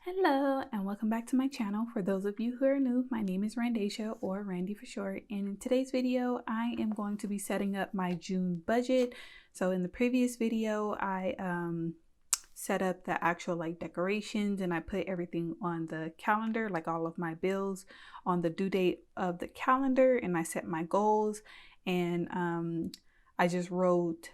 Hello and welcome back to my channel. For those of you who are new, my name is Randy4short or Randy4short, and in today's video I am going to be setting up my June budget. So in the previous video I set up the actual decorations, and I put everything on the calendar, like all of my bills on the due date of the calendar, and I set my goals, and I just wrote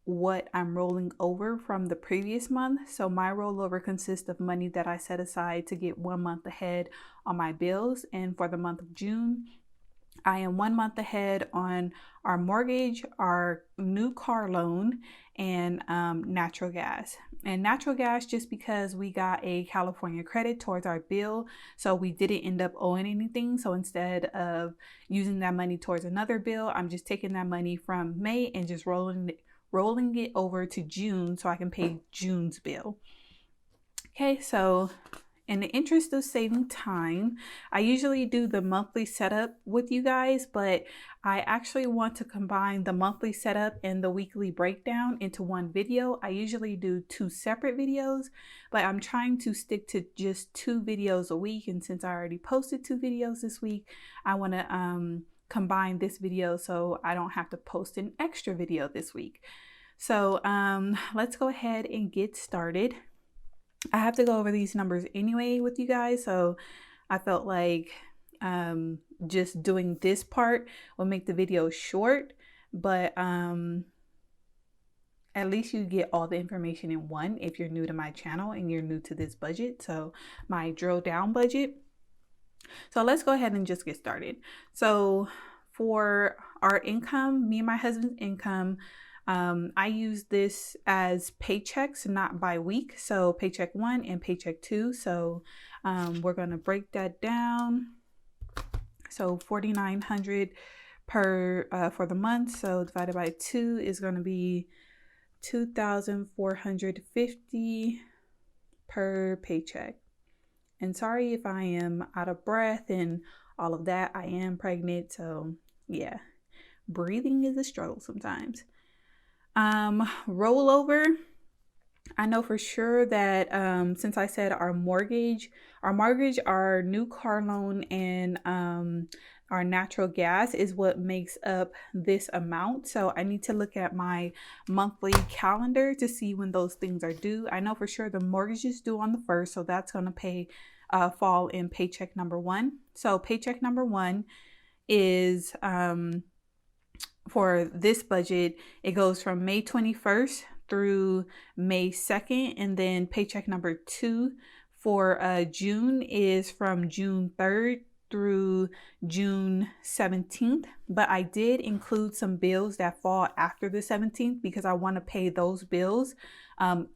what I'm rolling over from the previous month. So my rollover consists of money that I set aside to get 1 month ahead on my bills. And for the month of June, I am 1 month ahead on our mortgage, our new car loan, and natural gas. And natural gas, just because we got a California credit towards our bill, so we didn't end up owing anything. So instead of using that money towards another bill, I'm just taking that money from May and just rolling it over to June so I can pay June's bill. Okay, so in the interest of saving time, I usually do the monthly setup with you guys, but I actually want to combine the monthly setup and the weekly breakdown into one video. I usually do 2 separate videos, but I'm trying to stick to just 2 videos a week. And since I already posted 2 videos this week, I want to combine this video so I don't have to post an extra video this week. So let's go ahead and get started. I have to go over these numbers anyway with you guys, so I felt like just doing this part will make the video short, but at least you get all the information in one if you're new to my channel and you're new to this budget, so my drill down budget. So let's go ahead and just get started. So for our income, me and my husband's income, I use this as paychecks, not by week. So paycheck 1 and paycheck 2. So we're going to break that down. So $4,900 per for the month. So divided by 2 is going to be $2,450 per paycheck. And sorry if I am out of breath and all of that. I am pregnant, so yeah, breathing is a struggle sometimes. Rollover, I know for sure that since I said our mortgage, our new car loan, and our natural gas is what makes up this amount. So I need to look at my monthly calendar to see when those things are due. I know for sure the mortgage is due on the 1st, so that's going to fall in paycheck number 1. So paycheck number 1 is for this budget, it goes from May 21st through May 2nd, and then paycheck number 2 for June is from June 3rd through June 17th. But I did include some bills that fall after the 17th because I want to pay those bills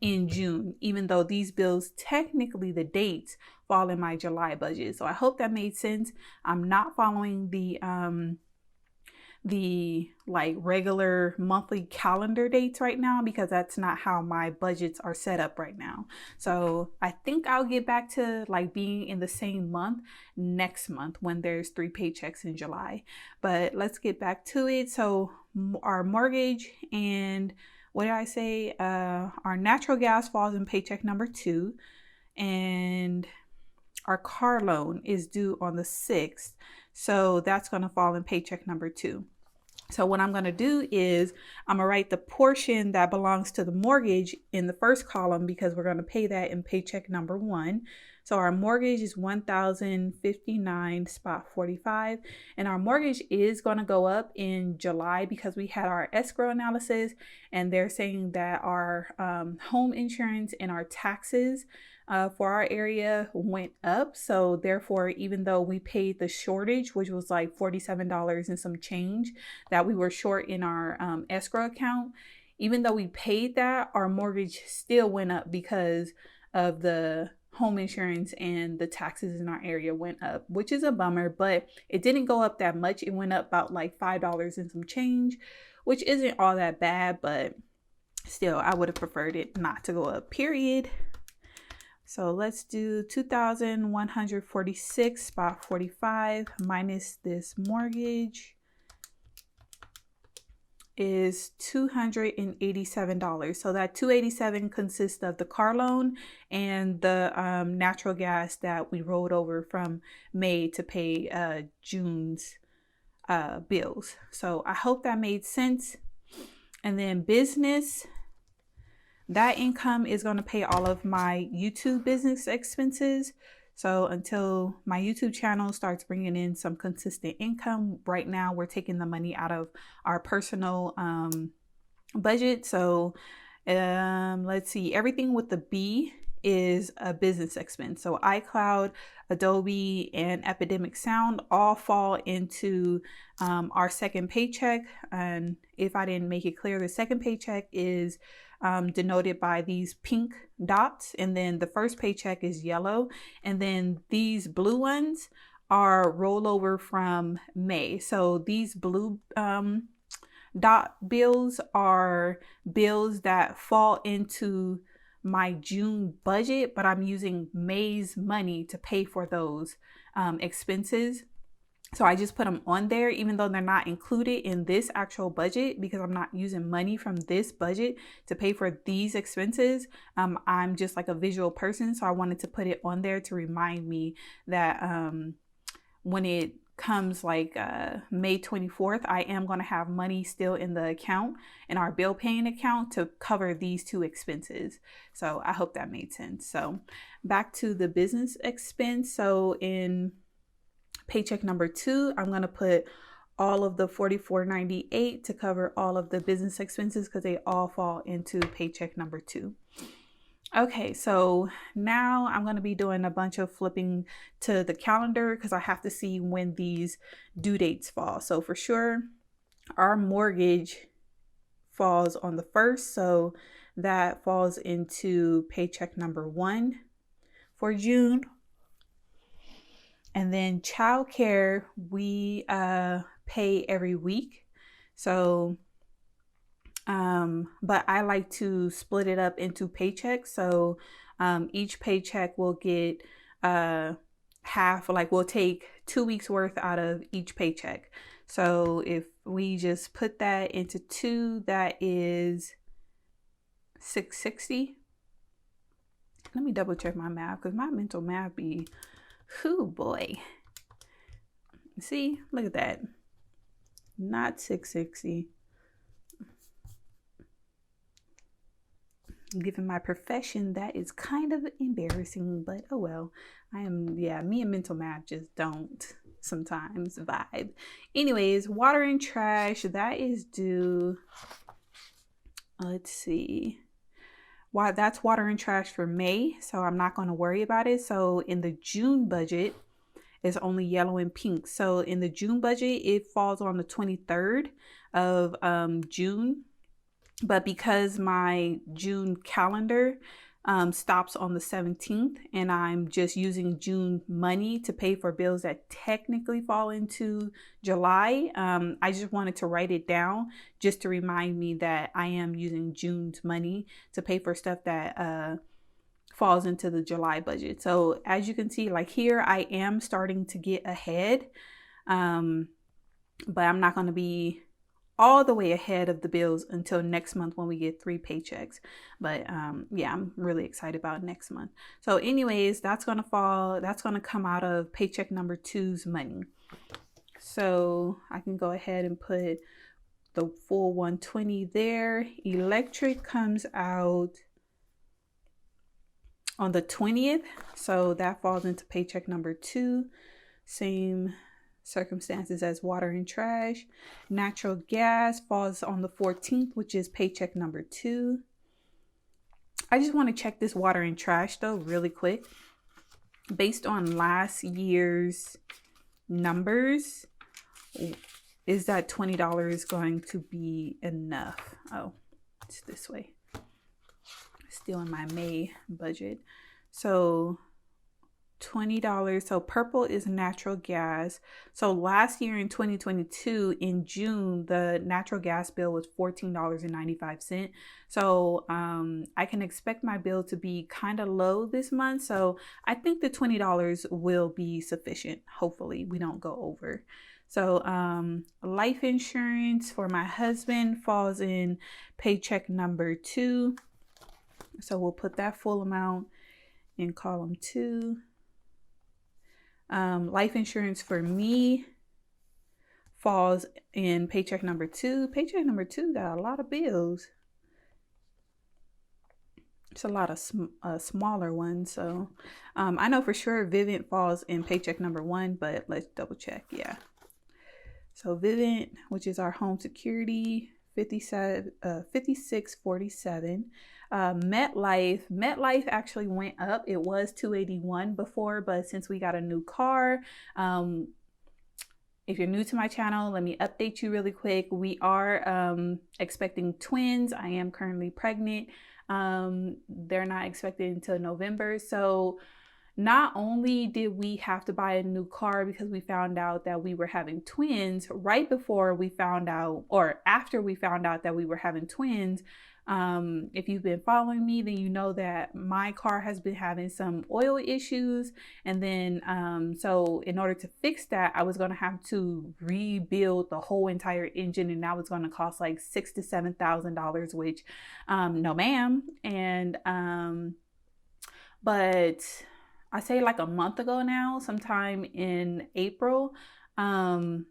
in June, even though these bills, technically the dates fall in my July budget. So I hope that made sense. I'm not following the regular monthly calendar dates right now because that's not how my budgets are set up right now. So I think I'll get back to being in the same month next month when there's 3 paychecks in July. But let's get back to it. So our mortgage and what did I say? Our natural gas falls in paycheck number 2, and our car loan is due on the 6th. So that's going to fall in paycheck number 2. So what I'm going to do is I'm going to write the portion that belongs to the mortgage in the first column because we're going to pay that in paycheck number 1. So our mortgage is $1,059.45, and our mortgage is going to go up in July because we had our escrow analysis, and they're saying that our home insurance and our taxes for our area went up. So therefore, even though we paid the shortage, which was like $47 and some change that we were short in our escrow account, even though we paid that, our mortgage still went up because of the home insurance, and the taxes in our area went up, which is a bummer, but it didn't go up that much. It went up about like $5 and some change, which isn't all that bad, but still I would have preferred it not to go up, period. So let's do $2,146.45 minus this mortgage is $287. So that $287 consists of the car loan and the natural gas that we rolled over from May to pay June's bills. So I hope that made sense. And then business, that income is going to pay all of my YouTube business expenses. So until my YouTube channel starts bringing in some consistent income, right now we're taking the money out of our personal budget. So let's see, everything with the B is a business expense. So iCloud, Adobe, and Epidemic Sound all fall into our second paycheck. And if I didn't make it clear, the second paycheck is denoted by these pink dots, and then the first paycheck is yellow, and then these blue ones are rollover from May. So these blue dot bills are bills that fall into my June budget, but I'm using May's money to pay for those expenses. So I just put them on there, even though they're not included in this actual budget, because I'm not using money from this budget to pay for these expenses. I'm just like a visual person, so I wanted to put it on there to remind me that when it comes like May 24th, I am going to have money still in the account, in our bill paying account, to cover these two expenses. So I hope that made sense. So back to the business expense. So in paycheck number 2, I'm going to put all of the $44.98 to cover all of the business expenses, because they all fall into paycheck number 2. Okay, so now I'm going to be doing a bunch of flipping to the calendar, because I have to see when these due dates fall. So for sure, our mortgage falls on the 1st, so that falls into paycheck number 1 for June. And then childcare, we pay every week. So, but I like to split it up into paychecks. So each paycheck will get half, like we'll take 2 weeks worth out of each paycheck. So if we just put that into 2, that is $660. Let me double check my math, because my mental math be, whoo boy. See, look at that. Not 660. Given my profession, that is kind of embarrassing, but oh well. Me and mental math just don't sometimes vibe. Anyways, water and trash, that is due, let's see. Why, that's water and trash for May, so I'm not going to worry about it. So in the June budget, it's only yellow and pink. So in the June budget, it falls on the 23rd of June. But because my June calendar stops on the 17th, and I'm just using June money to pay for bills that technically fall into July, I just wanted to write it down just to remind me that I am using June's money to pay for stuff that falls into the July budget. So as you can see, like here, I am starting to get ahead, but I'm not going to be all the way ahead of the bills until next month when we get 3 paychecks. But yeah, I'm really excited about next month. So anyways, that's going to come out of paycheck number 2's money. So I can go ahead and put the full 120 there. Electric comes out on the 20th. So that falls into paycheck number 2. Same circumstances as water and trash. Natural gas falls on the 14th, which is paycheck number 2. I just want to check this water and trash though really quick. Based on last year's numbers, is that $20 going to be enough? Oh, it's this way. Still in my May budget. So $20. So purple is natural gas. So last year in 2022, in June, the natural gas bill was $14.95. So I can expect my bill to be kind of low this month. So I think the $20 will be sufficient. Hopefully we don't go over. So life insurance for my husband falls in paycheck number 2. So we'll put that full amount in column 2. Life insurance for me falls in paycheck number 2. Paycheck number 2 got a lot of bills. It's a lot of smaller ones. So I know for sure Vivint falls in paycheck number 1, but let's double check. Yeah. So Vivint, which is our home security, 5647. MetLife actually went up. It was 281 before, but since we got a new car, if you're new to my channel, let me update you really quick. We are expecting twins. I am currently pregnant. They're not expected until November. So not only did we have to buy a new car because we found out that we were having twins, right before we found out, or after we found out that we were having twins, if you've been following me, then you know that my car has been having some oil issues. And then, so in order to fix that, I was going to have to rebuild the whole entire engine, and that was going to cost like $6,000 to $7,000, which, no ma'am. And, but I say like a month ago now, sometime in April, I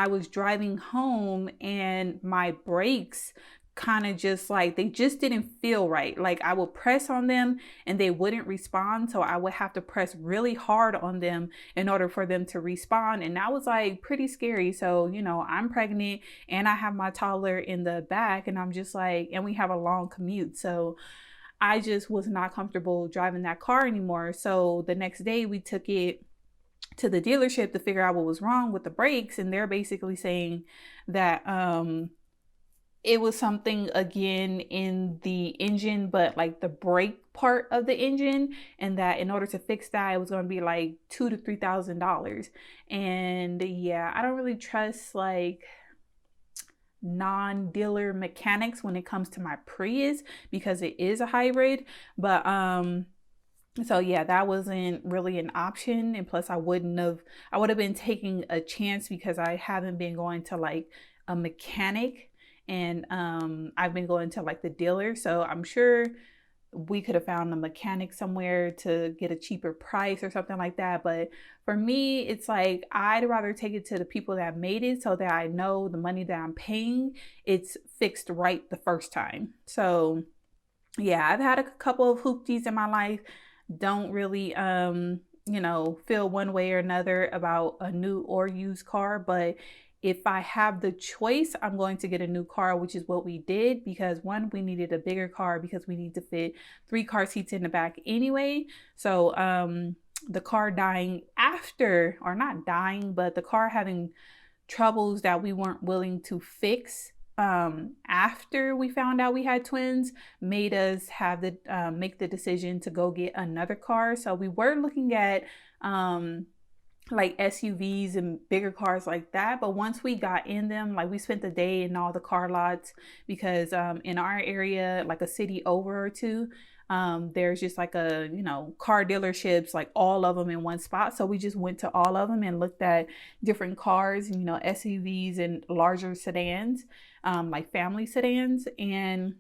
was driving home and my brakes kind of just like, they just didn't feel right. Like I would press on them and they wouldn't respond. So I would have to press really hard on them in order for them to respond. And that was like pretty scary. So, you know, I'm pregnant and I have my toddler in the back, and I'm just like, and we have a long commute. So I just was not comfortable driving that car anymore. So the next day we took it to the dealership to figure out what was wrong with the brakes. And they're basically saying that it was something again in the engine, but like the brake part of the engine, and that in order to fix that, it was going to be like $2,000 to $3,000. And yeah, I don't really trust like non-dealer mechanics when it comes to my Prius because it is a hybrid. But so yeah, that wasn't really an option. And plus I would have been taking a chance because I haven't been going to like a mechanic, and I've been going to like the dealer. So I'm sure we could have found a mechanic somewhere to get a cheaper price or something like that. But for me, it's like, I'd rather take it to the people that made it so that I know the money that I'm paying, it's fixed right the first time. So yeah, I've had a couple of hoopties in my life. Don't really, you know, feel one way or another about a new or used car, but if I have the choice, I'm going to get a new car, which is what we did, because one, we needed a bigger car because we need to fit 3 car seats in the back anyway. So the car dying after, or not dying, but the car having troubles that we weren't willing to fix after we found out we had twins made us have the make the decision to go get another car. So we were looking at like SUVs and bigger cars like that, but once we got in them, like we spent the day in all the car lots, because in our area, like a city over or two, there's just like a, you know, car dealerships, like all of them in one spot. So we just went to all of them and looked at different cars, you know, SUVs and larger sedans, like family sedans. And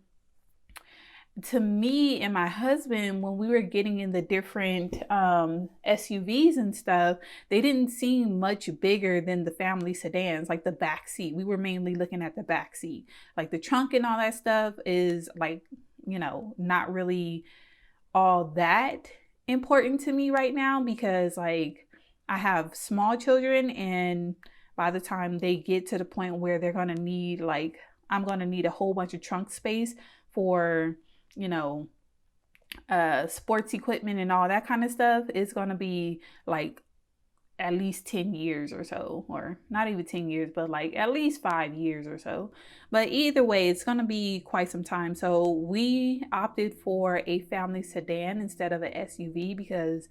to me and my husband, when we were getting in the different SUVs and stuff, they didn't seem much bigger than the family sedans, like the back seat. We were mainly looking at the back seat. Like the trunk and all that stuff is like, you know, not really all that important to me right now, because like I have small children, and by the time they get to the point where they're going to need, like, I'm going to need a whole bunch of trunk space for, you know, sports equipment and all that kind of stuff, it's going to be like at least 10 years or so, or not even 10 years, but like at least 5 years or so. But either way, it's going to be quite some time. So we opted for a family sedan instead of an SUV because,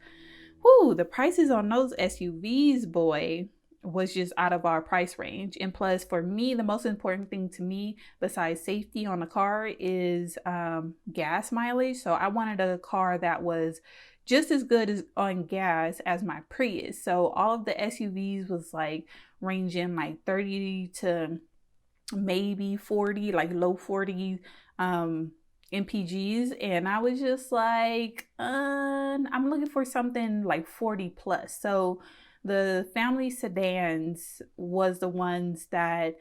whoo, the prices on those SUVs, boy, was just out of our price range. And plus, for me, the most important thing to me besides safety on the car is gas mileage. So I wanted a car that was just as good as on gas as my Prius. So all of the SUVs was like ranging like 30 to maybe 40, like low 40 MPGs, and I was just like, I'm looking for something like 40 plus. So the family sedans was the ones that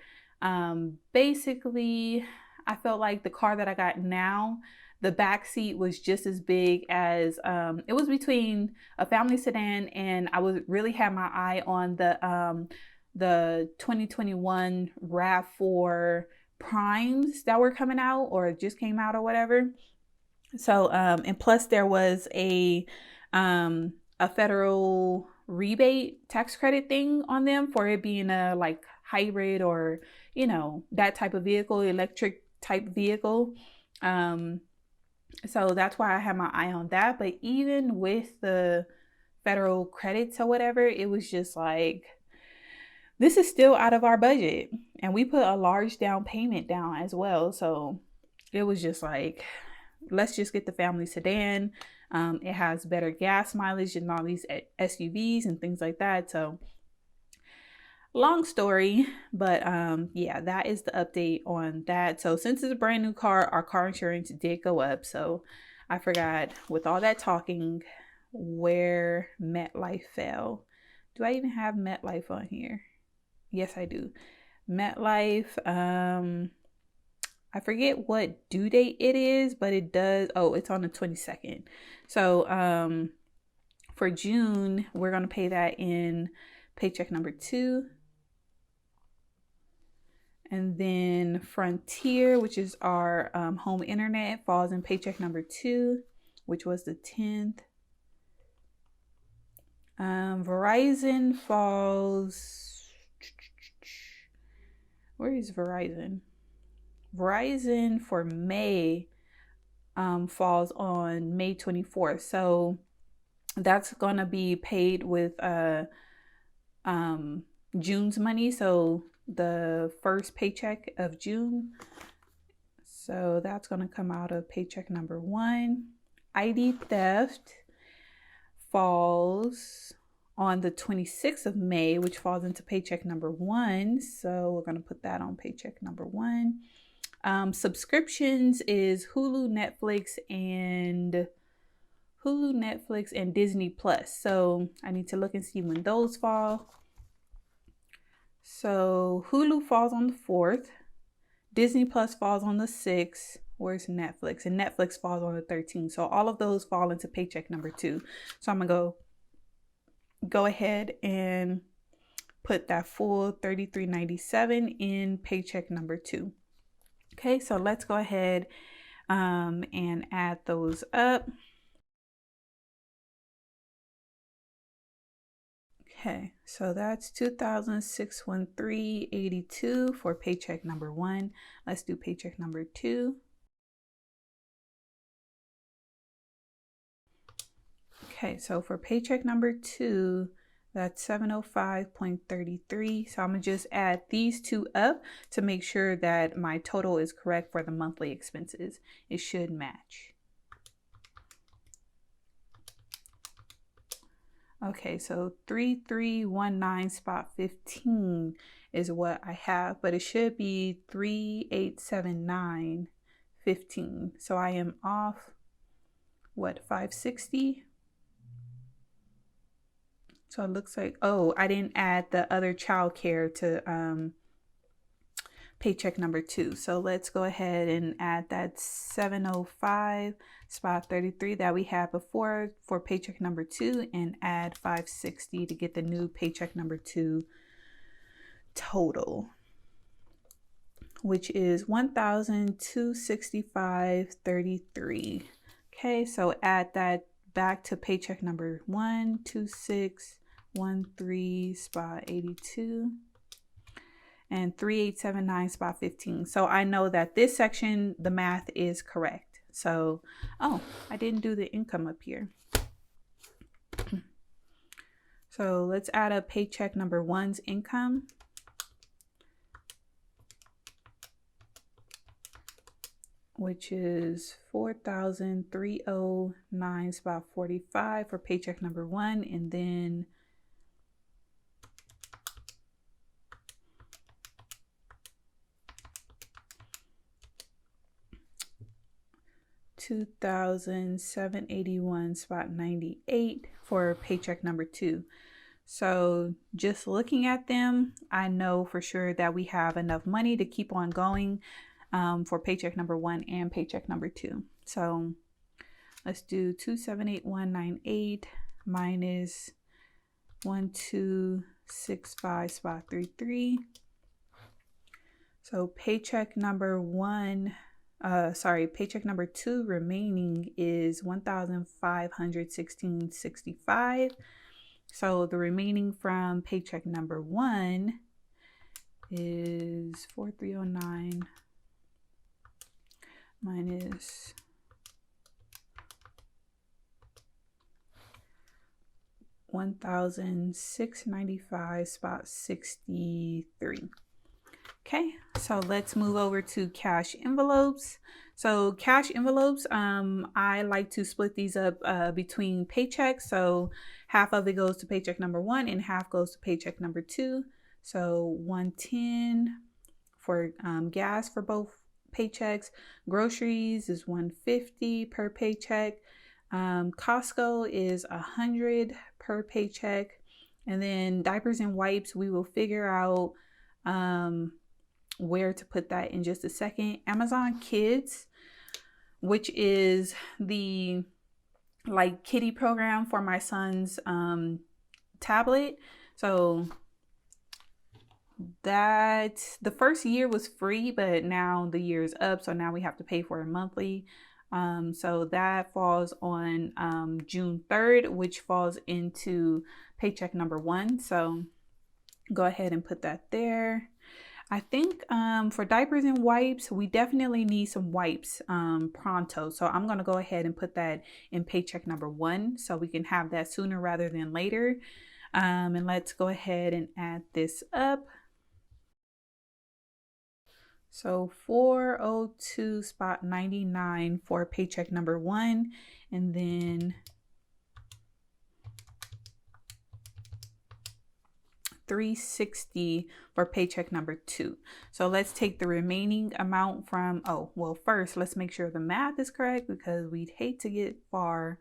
basically I felt like the car that I got now, the back seat was just as big as it was between a family sedan, and I was really had my eye on the 2021 RAV4 primes that were coming out or just came out or whatever. So and plus there was a federal rebate tax credit thing on them for it being a like hybrid or, you know, that type of vehicle, electric type vehicle. So that's why I had my eye on that. But even with the federal credits or whatever, it was just like, this is still out of our budget, and we put a large down payment down as well. So it was just like, let's just get the family sedan. It has better gas mileage than all these SUVs and things like that. So long story, but yeah, that is the update on that. So since it's a brand new car, our car insurance did go up. So I forgot with all that talking where MetLife fell. Do I even have MetLife on here? Yes, I do. MetLife, I forget what due date it is, but it does, oh, it's on the 22nd. So for June, we're going to pay that in paycheck number 2. And then Frontier, which is our home internet, falls in paycheck number 2, which was the 10th. Verizon falls... Where is Verizon? Verizon for May falls on May 24th. So that's going to be paid with June's money. So the first paycheck of June. So that's going to come out of paycheck number 1. ID theft falls on the 26th of May, which falls into paycheck number 1. So we're going to put that on paycheck number 1. Subscriptions is Hulu, Netflix, and Disney Plus. So I need to look and see when those fall. So Hulu falls on the 4th. Disney Plus falls on the 6th. Where's Netflix? And Netflix falls on the 13th. So all of those fall into paycheck number 2. So I'm going to go ahead and put that full $33.97 in paycheck number 2. Okay, so let's go ahead and add those up. Okay, so that's $2,613.82 for paycheck number 1. Let's do paycheck number 2. Okay, so for paycheck number 2, that's $705.33. So I'm gonna just add these two up to make sure that my total is correct for the monthly expenses. It should match. Okay, so 3319 spot 15 is what I have, but it should be 3879.15. So I am off, what, 560? So it looks like, oh, I didn't add the other child care to paycheck number 2. So let's go ahead and add that 705 spot 33 that we had before for paycheck number 2 and add 560 to get the new paycheck number 2 total, which is $1,265.33. Okay, so add that back to paycheck number 1, 2613 spot 82 and 3879 spot 15. So I know that this section, the math is correct. So, oh, I didn't do the income up here. So let's add up paycheck number 1's income. Which is $4,309.45 for paycheck number 1, and then $2,781.98 for paycheck number 2. So just looking at them, I know for sure that we have enough money to keep on going for paycheck number 1 and paycheck number 2. So let's do 2,781.98 minus 1,265.33. So paycheck number 2 remaining is $1,516.65. So the remaining from paycheck number 1 is 4,309 minus 1,695.63. Okay, so let's move over to cash envelopes. So cash envelopes, I like to split these up between paychecks. So half of it goes to paycheck number 1 and half goes to paycheck number 2. So 110 for gas for both paychecks. Groceries is 150 per paycheck. Costco is 100 per paycheck. And then diapers and wipes, we will figure out where to put that in just a second. Amazon Kids, which is the like kiddie program for my son's tablet. So that the first year was free, but now the year is up, so now we have to pay for it monthly. So that falls on June 3rd, which falls into paycheck number 1. So go ahead and put that there. I think for diapers and wipes, we definitely need some wipes pronto. So I'm going to go ahead and put that in paycheck number 1 so we can have that sooner rather than later. And let's go ahead and add this up. So 402.99 for paycheck number 1, and then $360 for paycheck number 2. So let's take the remaining amount from, first let's make sure the math is correct, because we'd hate to get far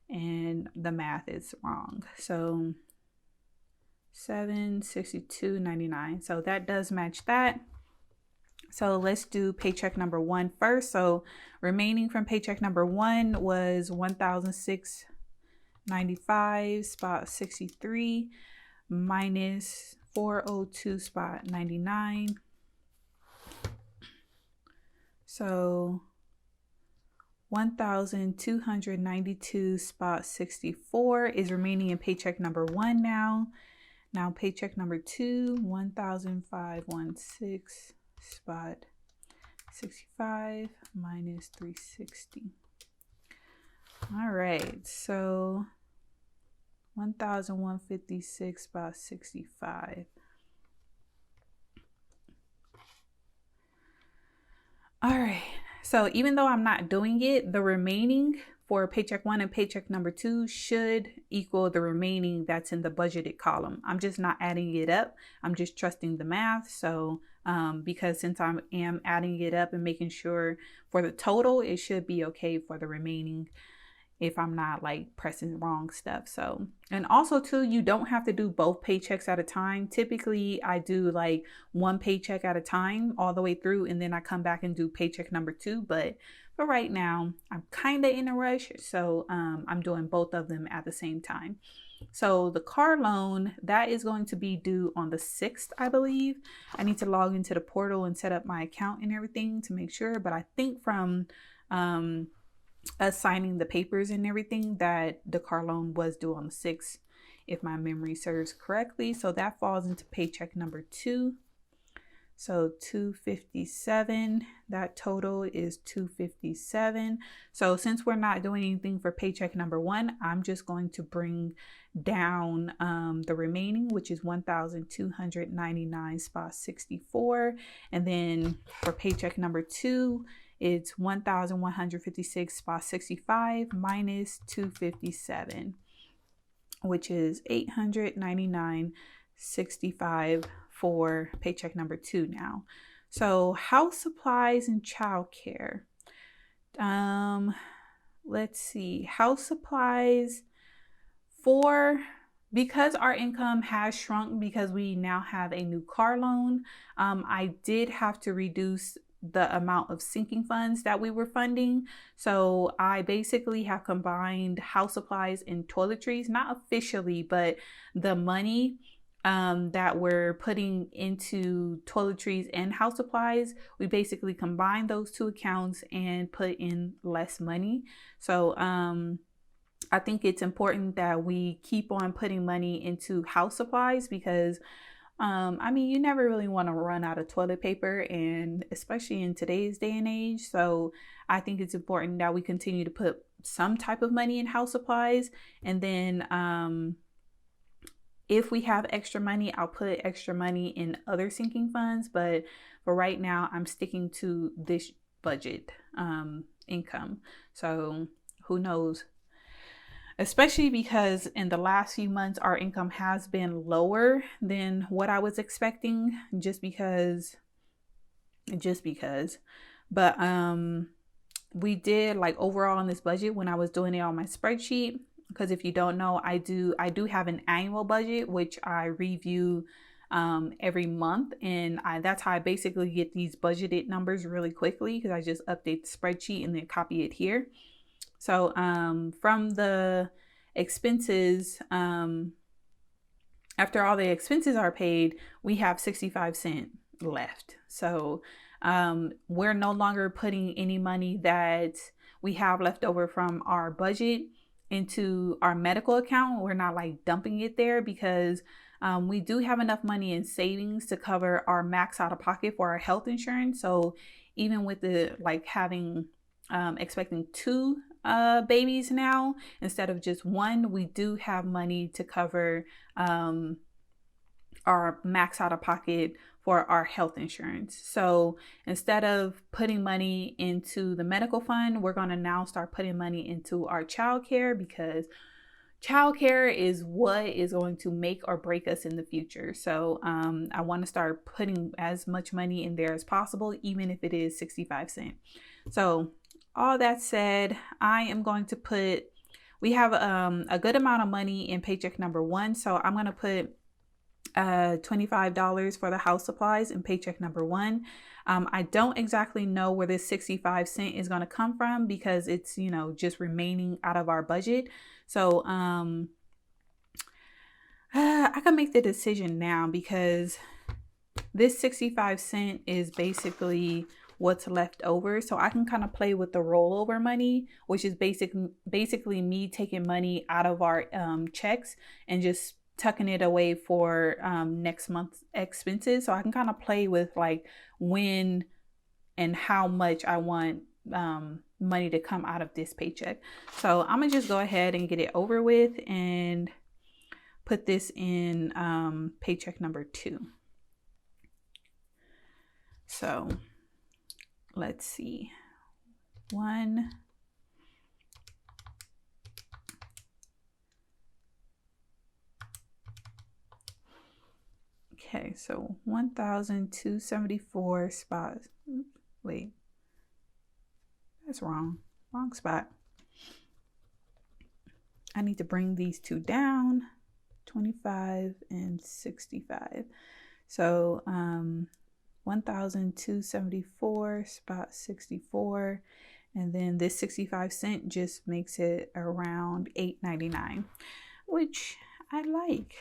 and the math is wrong. So $762.99. So that does match that. So let's do paycheck number 1 first. So remaining from paycheck number 1 was $1,006.95.63 minus 402.99. So $1,292.64 is remaining in paycheck number 1 now. Now paycheck number 2, $1,516.65 minus 360. All right, so 1,156.65. All right, so even though I'm not doing it, the remaining for paycheck 1 and paycheck number 2 should equal the remaining that's in the budgeted column. I'm just not adding it up. I'm just trusting the math. So because since I am adding it up and making sure for the total, it should be okay for the remaining if I'm not like pressing wrong stuff. So, and also too, you don't have to do both paychecks at a time. Typically I do like one paycheck at a time all the way through, and then I come back and do paycheck number 2. But for right now, I'm kind of in a rush. So I'm doing both of them at the same time. So the car loan, that is going to be due on the 6th, I believe. I need to log into the portal and set up my account and everything to make sure. But I think from us signing the papers and everything that the car loan was due on the 6th, if my memory serves correctly. So that falls into paycheck number 2. So 257, that total is 257. So since we're not doing anything for paycheck number 1, I'm just going to bring down the remaining, which is 1,299.64. And then for paycheck number 2, it's 1,156.65 minus 257, which is 899.65 for paycheck number 2 now. So house supplies and childcare. Let's see, house supplies because our income has shrunk because we now have a new car loan. I did have to reduce the amount of sinking funds that we were funding. So I basically have combined house supplies and toiletries, not officially, but the money that we're putting into toiletries and house supplies, we basically combine those two accounts and put in less money. So I think it's important that we keep on putting money into house supplies because I mean, you never really want to run out of toilet paper, and especially in today's day and age. So I think it's important that we continue to put some type of money in house supplies. And then if we have extra money, I'll put extra money in other sinking funds. But for right now, I'm sticking to this budget income. So who knows? Especially because in the last few months, our income has been lower than what I was expecting just because. But we did, like, overall on this budget when I was doing it on my spreadsheet, because if you don't know, I do have an annual budget, which I review every month. And that's how I basically get these budgeted numbers really quickly, because I just update the spreadsheet and then copy it here. So from the expenses, after all the expenses are paid, we have 65 cents left. So we're no longer putting any money that we have left over from our budget into our medical account. We're not like dumping it there because we do have enough money in savings to cover our max out of pocket for our health insurance. So even with the expecting 2 babies now instead of just 1, we do have money to cover our max out of pocket for our health insurance. So instead of putting money into the medical fund, we're going to now start putting money into our childcare, because childcare is what is going to make or break us in the future. So I want to start putting as much money in there as possible, even if it is 65 cents. So all that said, I am going to we have a good amount of money in paycheck number 1. So I'm going to put $25 for the house supplies in paycheck number 1. I don't exactly know where this 65 cents is going to come from because it's, just remaining out of our budget. So I can make the decision now because this 65 cents is basically what's left over. So I can kind of play with the rollover money, which is basically me taking money out of our checks and just tucking it away for next month's expenses. So I can kind of play with like when and how much I want money to come out of this paycheck. So I'm gonna just go ahead and get it over with and put this in paycheck number 2. So let's see. 1. Okay, so 1,274 spots. Wait, that's wrong. Wrong spot. I need to bring these two down, 25 and 65. So 1,274 spot 64, and then this 65 cents just makes it around $8.99, which I like.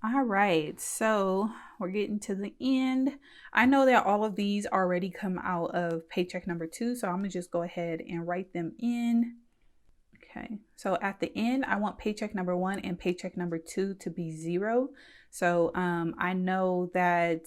All right, so we're getting to the end. I know that all of these already come out of paycheck number 2, so I'm gonna just go ahead and write them in. Okay, so at the end, I want paycheck number 1 and paycheck number 2 to be 0. So I know that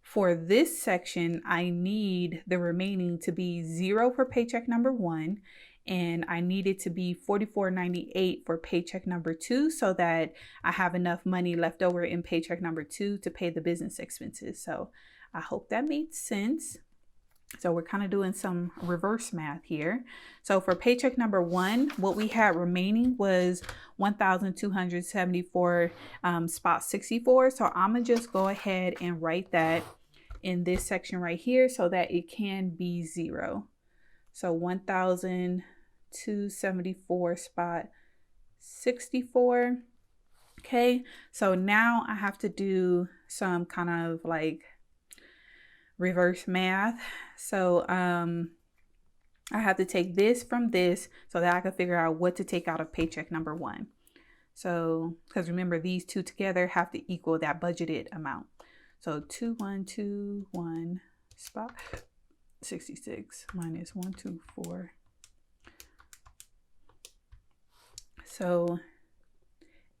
for this section, I need the remaining to be 0 for paycheck number 1, and I need it to be $44.98 for paycheck number 2 so that I have enough money left over in paycheck number 2 to pay the business expenses. So I hope that made sense. So we're kind of doing some reverse math here. So for paycheck number 1, what we had remaining was 1,274 spot 64. So I'm gonna just go ahead and write that in this section right here so that it can be 0. So 1,274 spot 64. Okay, so now I have to do some kind of like reverse math. So I have to take this from this so that I can figure out what to take out of paycheck number 1. So because remember, these two together have to equal that budgeted amount. So 2121 spot 66 minus 124. So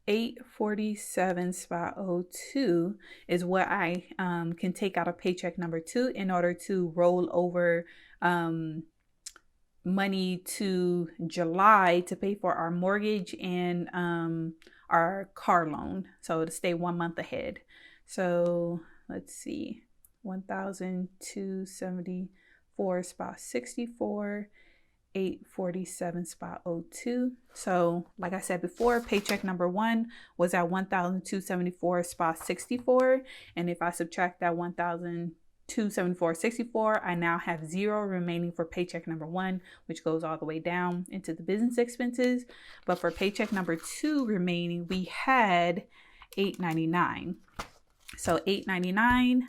847 spot 02 is what I can take out of paycheck number 2 in order to roll over money to July to pay for our mortgage and our car loan. So to stay 1 month ahead. So let's see, 1,274 spot 64, 847 spot 02. So like I said before, paycheck number 1 was at 1,274 spot 64, and if I subtract that 1,274.64, I now have 0 remaining for paycheck number 1, which goes all the way down into the business expenses. But for paycheck number 2 remaining, we had $899. So $899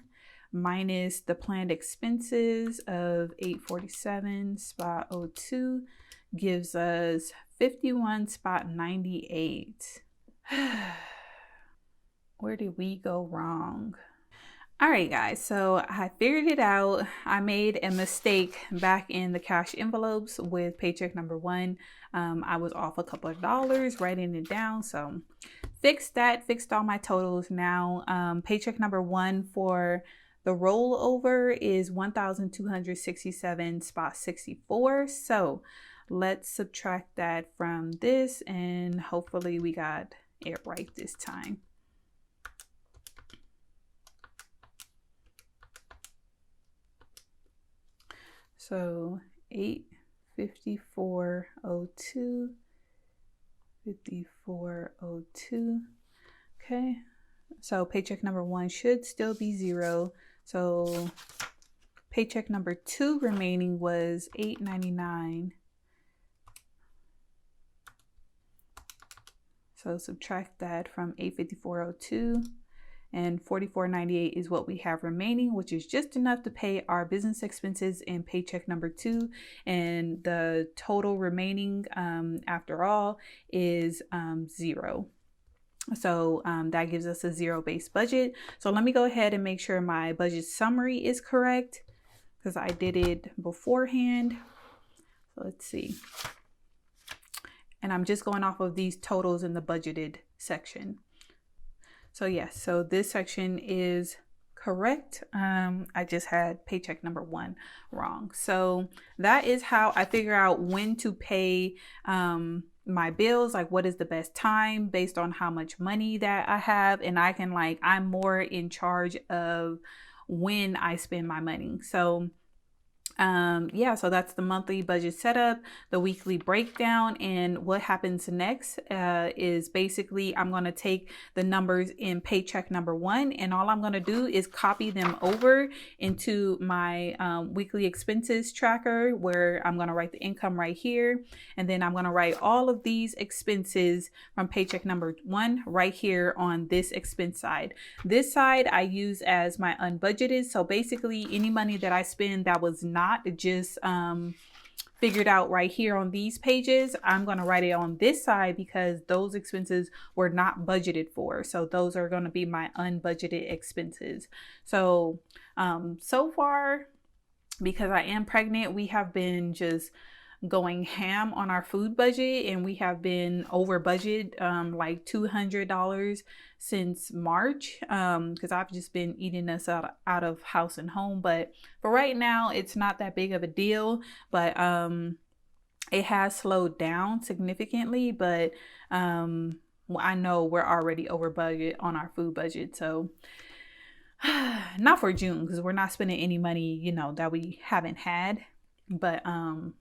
minus the planned expenses of 847 spot 02 gives us 51 spot 98. Where did we go wrong? All right, guys, so I figured it out. I made a mistake back in the cash envelopes with paycheck number 1. I was off a couple of dollars writing it down, so fixed that, fixed all my totals. Now paycheck number 1 for the rollover is 1,267 spot 64. So let's subtract that from this, and hopefully we got it right this time. So 854.02, 54.02. Okay, so paycheck number 1 should still be 0. So paycheck number 2 remaining was $899. So subtract that from 854.02, and $44.98 is what we have remaining, which is just enough to pay our business expenses in paycheck number 2. And the total remaining after all is 0. So that gives us a 0-based budget. So let me go ahead and make sure my budget summary is correct, because I did it beforehand. So let's see. And I'm just going off of these totals in the budgeted section. So yes, so this section is correct. I just had paycheck number 1 wrong. So that is how I figure out when to pay my bills, like what is the best time based on how much money that I have, and I can I'm more in charge of when I spend my money. So yeah, so that's the monthly budget setup, the weekly breakdown, and what happens next is basically I'm going to take the numbers in paycheck number 1, and all I'm going to do is copy them over into my weekly expenses tracker, where I'm going to write the income right here, and then I'm going to write all of these expenses from paycheck number 1 right here on this expense side. This side I use as my unbudgeted, so basically any money that I spend that was not just figured out right here on these pages, I'm going to write it on this side because those expenses were not budgeted for. So those are going to be my unbudgeted expenses. So so far, because I am pregnant, we have been just going ham on our food budget, and we have been over budget like $200 since March, because I've just been eating us out of house and home. But for right now, it's not that big of a deal, but it has slowed down significantly. But I know we're already over budget on our food budget, so not for June, because we're not spending any money, you know, that we haven't had. But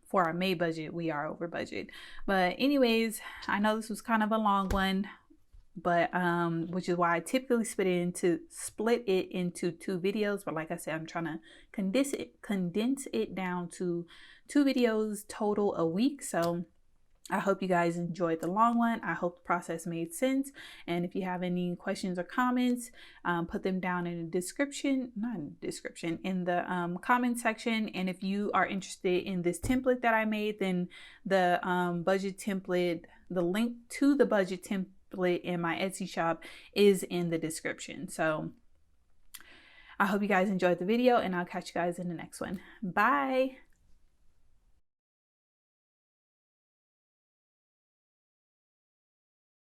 for our May budget, we are over budget. But anyways, I know this was kind of a long one, but which is why I typically split it into 2 videos. But like I said, I'm trying to condense it down to 2 videos total a week. So I hope you guys enjoyed the long one. I hope the process made sense. And if you have any questions or comments, put them down in the description, not in the description, in the comment section. And if you are interested in this template that I made, then the budget template, the link to the budget template in my Etsy shop is in the description. So I hope you guys enjoyed the video, and I'll catch you guys in the next one. Bye.